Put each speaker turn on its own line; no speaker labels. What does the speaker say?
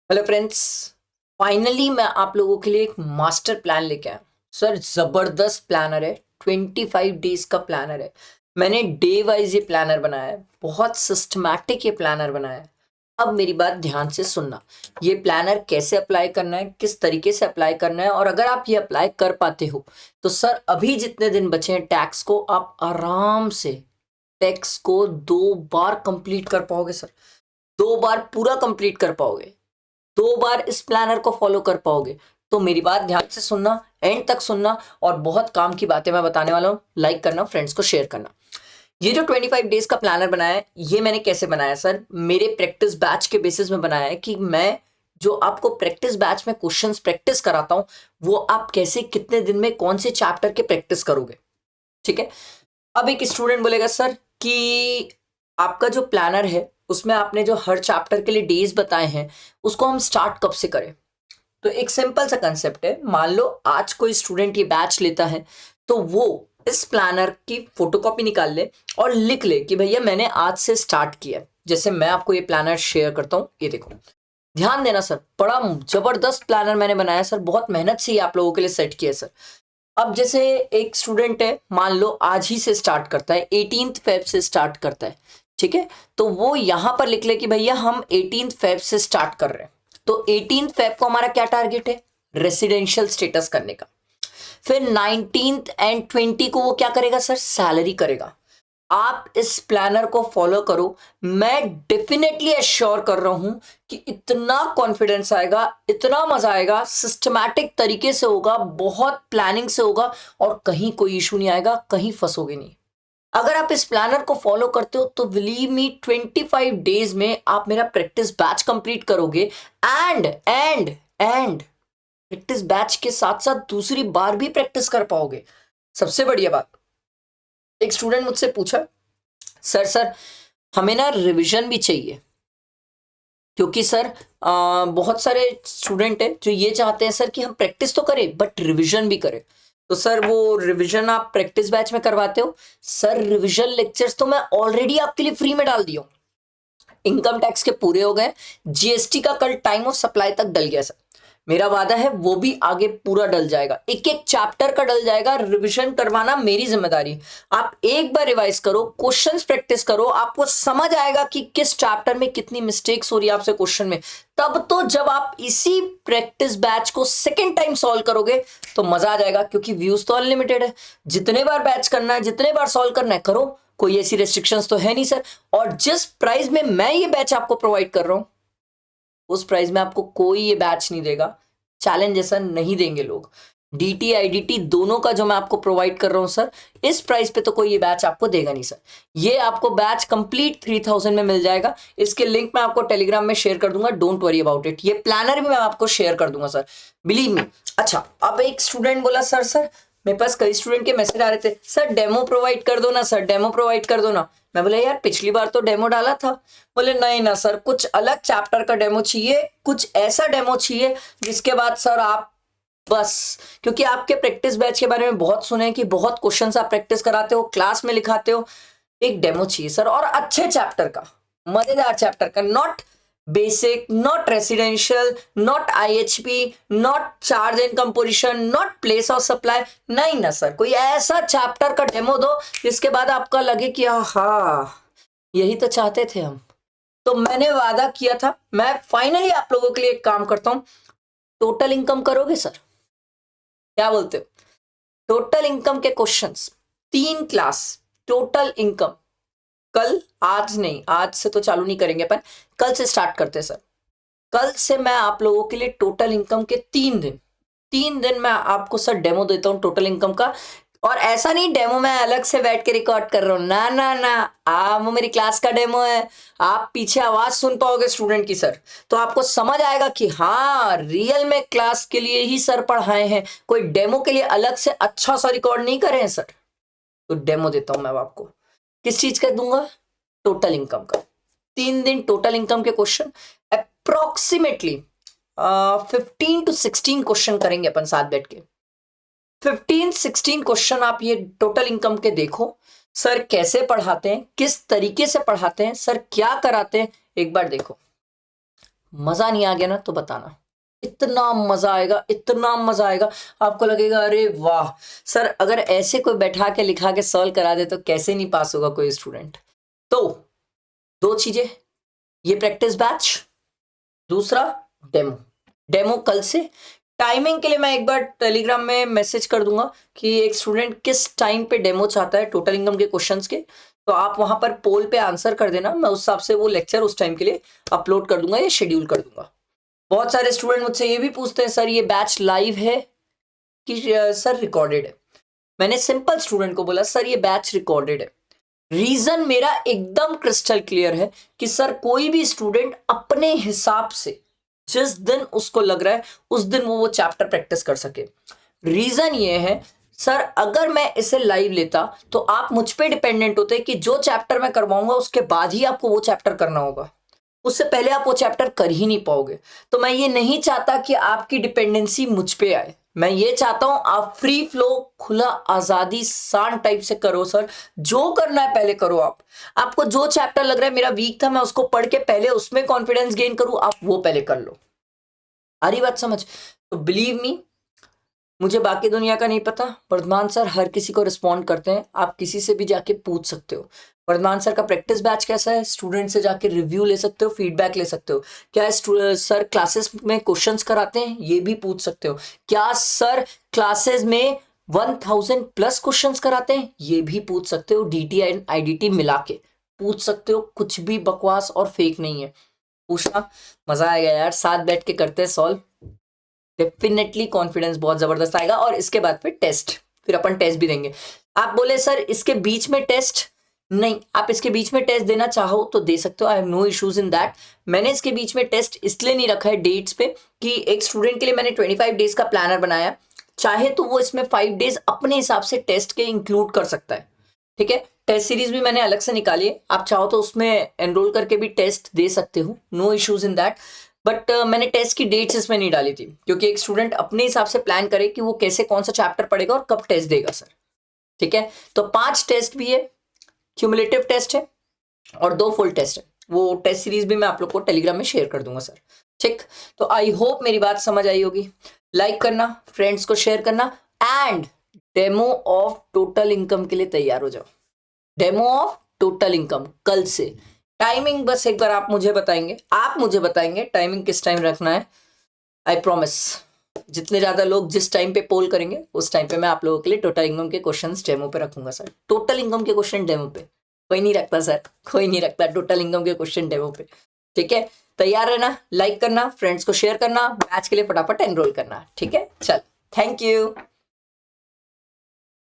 Hello friends. Finally मैं आप लोगों के लिए एक मास्टर प्लान लेके आया। सर जबरदस्त प्लानर है। 25 डेज का प्लानर है। मैंने डे वाइज ये प्लानर बनाया है। बहुत सिस्टमैटिक ये प्लानर बनाया है। अब मेरी बात ध्यान से सुनना। ये प्लानर कैसे अप्लाई करना है, किस तरीके से अप्लाई करना है, और अगर आप ये अप्लाई कर पाते हो तो सर अभी जितने दिन बचे हैं टैक्स को आप आराम से टैक्स को 2 बार कंप्लीट कर पाओगे सर। 2 बार पूरा कंप्लीट कर पाओगे। 2 बार इस प्लानर को फॉलो कर पाओगे। तो मेरी बात ध्यान से सुनना, एंड तक सुनना, और बहुत काम की बातें मैं बताने वाला हूं। लाइक करना, फ्रेंड्स को शेयर करना। ये जो 25 डेज का प्लानर बनाया है, ये मैंने कैसे बनाया सर? मेरे प्रैक्टिस बैच के बेसिस में बनाया है कि मैं जो आपको प्रैक्टिस बैच में क्वेश्चंस प्रैक्टिस कराता हूं, वो आप कैसे कितने दिन में कौन से चैप्टर के प्रैक्टिस करोगे। ठीक है। अब एक स्टूडेंट बोलेगा सर कि आपका जो प्लानर है उसमें आपने जो हर चैप्टर के लिए डेज बताए हैं, उसको हम स्टार्ट कब से करें? तो एक सिंपल सा कंसेप्ट है। मान लो आज कोई स्टूडेंट ये बैच लेता है, तो वो इस प्लानर की फोटोकॉपी निकाल ले और लिख ले कि भैया मैंने आज से स्टार्ट किया। जैसे मैं आपको ये प्लानर शेयर करता हूँ, ये देखो। ध्यान देना सर, बड़ा जबरदस्त प्लानर मैंने बनाया सर। बहुत मेहनत से ये आप लोगों के लिए सेट किया है सर। अब जैसे एक स्टूडेंट है, मान लो आज ही से स्टार्ट करता है, 18 फेब से स्टार्ट करता है। ठीक है। तो वो यहां पर लिख ले कि भैया हम 18 फेब से स्टार्ट कर रहे हैं। तो 18 फेब को हमारा क्या टारगेट है? रेसिडेंशियल स्टेटस करने का। फिर 19 एंड 20 को वो क्या करेगा सर? सैलरी करेगा। आप इस प्लानर को फॉलो करो। मैं डेफिनेटली एश्योर कर रहा हूं कि इतना कॉन्फिडेंस आएगा, इतना मजा आएगा, सिस्टमैटिक तरीके से होगा, बहुत प्लानिंग से होगा, और कहीं कोई इशू नहीं आएगा, कहीं फंसोगे नहीं। अगर आप इस प्लानर को फॉलो करते हो तो बिलीव मी 25 डेज में आप मेरा प्रैक्टिस बैच कंप्लीट करोगे। एंड प्रैक्टिस बैच के साथ साथ दूसरी बार भी प्रैक्टिस कर पाओगे। सबसे बढ़िया बात, एक स्टूडेंट मुझसे पूछा, सर हमें ना रिवीजन भी चाहिए, क्योंकि सर बहुत सारे स्टूडेंट हैं जो ये चाहते हैं सर कि हम प्रैक्टिस तो करें बट रिवीजन भी करें। तो सर वो रिवीजन आप प्रैक्टिस बैच में करवाते हो? सर रिवीजन लेक्चर्स तो मैं ऑलरेडी आपके लिए फ्री में डाल दिया हूं। इनकम टैक्स के पूरे हो गए, जीएसटी का कल टाइम ऑफ सप्लाई तक डल गया सर। मेरा वादा है वो भी आगे पूरा डल जाएगा, एक एक चैप्टर का डल जाएगा। रिवीजन करवाना मेरी जिम्मेदारी। आप एक बार रिवाइज करो, क्वेश्चंस प्रैक्टिस करो, आपको समझ आएगा कि किस चैप्टर में कितनी मिस्टेक्स हो रही है आपसे क्वेश्चन में। तब तो जब आप इसी प्रैक्टिस बैच को सेकेंड टाइम सॉल्व करोगे तो मजा आ जाएगा, क्योंकि व्यूज तो अनलिमिटेड है। जितने बार बैच करना है, जितने बार सॉल्व करना है करो, कोई ऐसी रेस्ट्रिक्शंस तो है नहीं सर। और जिस प्राइस में मैं ये बैच आपको प्रोवाइड कर रहा हूं, उस प्राइस में आपको कोई ये बैच नहीं देगा। चैलेंज ऐसा नहीं देंगे लोग। डीटी आईडीटी दोनों का जो मैं आपको प्रोवाइड कर रहा हूं सर, इस प्राइस पे तो कोई ये बैच आपको देगा नहीं सर। ये आपको बैच कंप्लीट 3000 में मिल जाएगा। इसके लिंक मैं आपको टेलीग्राम में शेयर कर दूंगा, डोंट वरी अबाउट इट। ये प्लानर भी मैं आपको शेयर कर दूंगा सर, बिलीव मी। अच्छा, अब एक स्टूडेंट बोला सर मेरे पास कई स्टूडेंट के मैसेज आ रहे थे, सर डेमो प्रोवाइड कर दो ना, सर डेमो प्रोवाइड कर दो ना। मैं बोला यार पिछली बार तो डेमो डाला था। बोले नहीं ना सर, कुछ अलग चैप्टर का डेमो चाहिए, कुछ ऐसा डेमो चाहिए जिसके बाद सर आप बस, क्योंकि आपके प्रैक्टिस बैच के बारे में बहुत सुने कि बहुत क्वेश्चंस आप प्रैक्टिस कराते हो, क्लास में लिखाते हो। एक डेमो चाहिए सर, और अच्छे चैप्टर का, मजेदार चैप्टर का। Not basic, not residential, not IHP, not charge and composition, not place of supply. नहीं ना सर, कोई ऐसा चैप्टर का डेमो दो जिसके बाद आपका लगे कि हाँ यही तो चाहते थे हम। तो मैंने वादा किया था, मैं फाइनली आप लोगों के लिए एक काम करता हूं। टोटल इनकम करोगे सर? क्या बोलते हो? टोटल इनकम के क्वेश्चंस, 3 क्लास टोटल इनकम। कल, आज नहीं, आज से तो चालू नहीं करेंगे अपन, कल से स्टार्ट करते हैं सर। कल से मैं आप लोगों के लिए टोटल इनकम के 3 दिन मैं आपको सर डेमो देता हूं टोटल इनकम का। और ऐसा नहीं डेमो मैं अलग से बैठ के रिकॉर्ड कर रहा हूं, ना ना ना। वो मेरी क्लास का डेमो है। आप पीछे आवाज सुन पाओगे स्टूडेंट की सर, तो आपको समझ आएगा कि हाँ रियल में क्लास के लिए ही सर पढ़ाए हैं, कोई डेमो के लिए अलग से अच्छा सा रिकॉर्ड नहीं करे हैं सर। तो डेमो देता हूं मैं आपको, किस चीज का दूंगा? टोटल इनकम का। 3 दिन टोटल इनकम के क्वेश्चन, अप्रोक्सीमेटली 15 to 16 क्वेश्चन करेंगे अपन साथ बैठ के। 15-16 क्वेश्चन आप ये टोटल इनकम के देखो। सर कैसे पढ़ाते हैं, किस तरीके से पढ़ाते हैं, सर क्या कराते हैं, एक बार देखो। मजा नहीं आ गया ना तो बताना, इतना मजा आएगा, इतना मजा आएगा, आपको लगेगा अरे वाह सर, अगर ऐसे कोई बैठा के लिखा के सॉल्व करा दे तो कैसे नहीं पास होगा कोई स्टूडेंट। तो दो चीजें, ये प्रैक्टिस बैच, दूसरा डेमो। डेमो कल से, टाइमिंग के लिए मैं एक बार टेलीग्राम में मैसेज कर दूंगा कि एक स्टूडेंट किस टाइम पे डेमो चाहता है टोटल इनकम के क्वेश्चंस के, तो आप वहां पर पोल पे आंसर कर देना, मैं उस हिसाब से वो लेक्चर उस टाइम के लिए अपलोड कर दूंगा या शेड्यूल कर दूंगा। बहुत सारे स्टूडेंट मुझसे ये भी पूछते हैं सर ये बैच लाइव है कि सर रिकॉर्डेड है। मैंने सिंपल स्टूडेंट को बोला सर ये बैच रिकॉर्डेड है। रीजन मेरा एकदम क्रिस्टल क्लियर है कि सर कोई भी स्टूडेंट अपने हिसाब से जिस दिन उसको लग रहा है उस दिन वो चैप्टर प्रैक्टिस कर सके। रीजन ये है सर अगर मैं इसे लाइव लेता तो आप मुझ पे डिपेंडेंट होते कि जो चैप्टर मैं करवाऊंगा उसके बाद ही आपको वो चैप्टर करना होगा, उससे पहले आप वो चैप्टर कर ही नहीं पाओगे। तो मैं ये नहीं चाहता कि आपकी डिपेंडेंसी मुझ पे आए, मैं ये चाहता हूं आप फ्री फ्लो, खुला, आजादी, शान टाइप से करो सर, जो करना है पहले करो। आपको जो चैप्टर लग रहा है मेरा वीक था, मैं उसको पढ़ के पहले उसमें कॉन्फिडेंस गेन करूं, आप वो पहले कर लो। आ रही बात समझ? तो बिलीव मी, मुझे बाकी दुनिया का नहीं पता, वर्धमान सर हर किसी को रिस्पॉन्ड करते हैं, आप किसी से भी जाके पूछ सकते हो वर्धमान सर का प्रैक्टिस बैच कैसा है, स्टूडेंट से जाके रिव्यू ले सकते हो, फीडबैक ले सकते हो, क्या सर क्लासेस में क्वेश्चंस कराते हैं, ये भी पूछ सकते हो, क्या सर क्लासेस में 1000 प्लस क्वेश्चंस कराते हैं, ये भी पूछ सकते हो, DT एंड IDT मिला के पूछ सकते हो, कुछ भी बकवास और फेक नहीं है, पूछना, मजा आएगा यार, साथ बैठ के करते हैं सॉल्व, डेफिनेटली कॉन्फिडेंस बहुत जबरदस्त आएगा। और इसके बाद फिर टेस्ट, फिर अपन टेस्ट भी देंगे। आप बोले सर इसके बीच में टेस्ट, नहीं, आप इसके बीच में टेस्ट देना चाहो तो दे सकते हो, I have no issues in that. मैंने इसके बीच में टेस्ट इसलिए नहीं रखा है डेट्स पे कि एक स्टूडेंट के लिए मैंने 25 डेज का प्लानर बनाया, चाहे तो वो इसमें 5 डेज अपने हिसाब से टेस्ट के इंक्लूड कर सकता है, ठीक है। टेस्ट सीरीज भी मैंने अलग से निकाली है, आप चाहो तो उसमें एनरोल करके भी टेस्ट दे सकते हो, no issues in that. But मैंने टेस्ट की डेट्स इसमें नहीं डाली थी क्योंकि एक स्टूडेंट अपने हिसाब से प्लान करे कि वो कैसे कौन सा चैप्टर पढ़ेगा और कब टेस्ट देगा सर, ठीक है। तो 5 टेस्ट भी है, क्यूमुलेटिव टेस्ट है और 2 फुल टेस्ट है, वो टेस्ट सीरीज भी मैं आप लोग को टेलीग्राम में शेयर कर दूंगा सर, ठीक। तो आई होप मेरी बात समझ आई होगी, लाइक करना, फ्रेंड्स को शेयर करना, and demo of total income के लिए तैयार हो जाओ। डेमो ऑफ टोटल इनकम कल से, टाइमिंग बस एक बार आप मुझे बताएंगे टाइमिंग किस टाइम रखना है। आई प्रॉमिस जितने ज्यादा लोग जिस टाइम पे पोल करेंगे उस टाइम पे मैं आप लोगों के लिए टोटल इनकम के क्वेश्चंस डेमो पे रखूंगा सर। टोटल इनकम के क्वेश्चन डेमो पे कोई नहीं रखता सर, कोई नहीं रखता टोटल इनकम के क्वेश्चन डेमो पे, ठीक है। तैयार रहना, लाइक करना, फ्रेंड्स को शेयर करना, बैच के लिए फटाफट एनरोल करना, ठीक है। चल, थैंक यू।